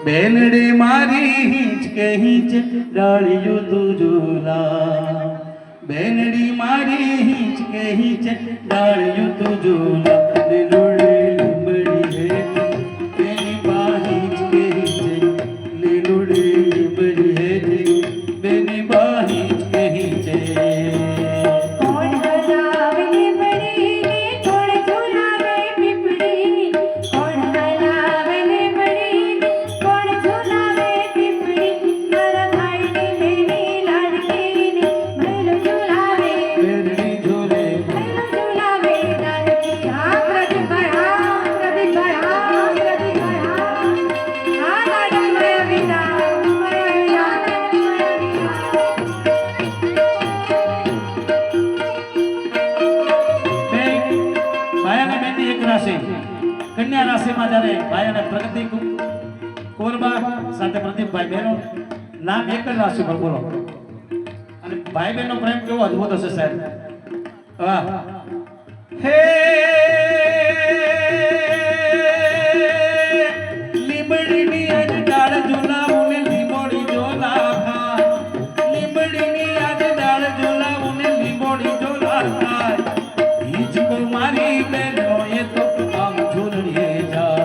બેનડી મારી હિંચ કે હિંચ ડાળિયું તું ઝૂલા બેનડી મારી હિંચ કે હિંચ ડાળિયું તું ઝૂલા લીલુડી લીંબડી હે તેની બા હિંચ કે હિંચ લીલુડી લીંબડી હે બેની બા હિંચ કે હિંચ कन्या राशि में जारे भाई ने प्रगति कोरबा साथे प्रदीप भाई बहनो नाम एक ज राशि पर बोलो અને ભાઈ બહેનનો પ્રેમ કેવો અદ્ભુત હશે સાહેબ વાહ હે લીમડીની આજ ડાળ ઝુલાવું ને લીંબોડી ઝોલા ખા લીમડીની આજ ડાળ ઝુલાવું ને લીંબોડી ઝોલા ખા હિંચકો મારી બહેનો એ તો આમ ઝૂલડીએ જા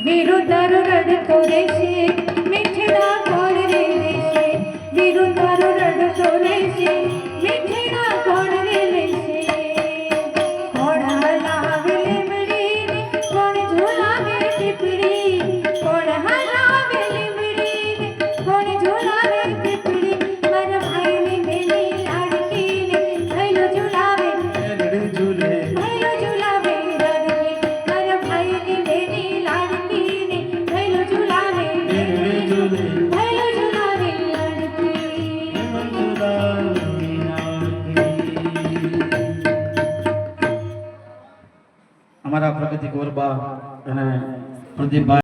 वीरू दारू रड़तो रेशे मीठड़ा कोण रे रेशे वीरू दारू रड़तो रेशे मीठड़ा कोण रे रेशे कोण हलावे लीमड़ी ने कोण झूलावे टीपड़ी कोण हलावे लीमड़ी ने कोण झूलावे टीपड़ी मारा भाई ने मेरी लाडकी ने भैलो झूलावे झूले भैलो झूलावे मारा भाई ने मेरी लाडकी हमारा प्रगति कोरबा प्रदीप भाई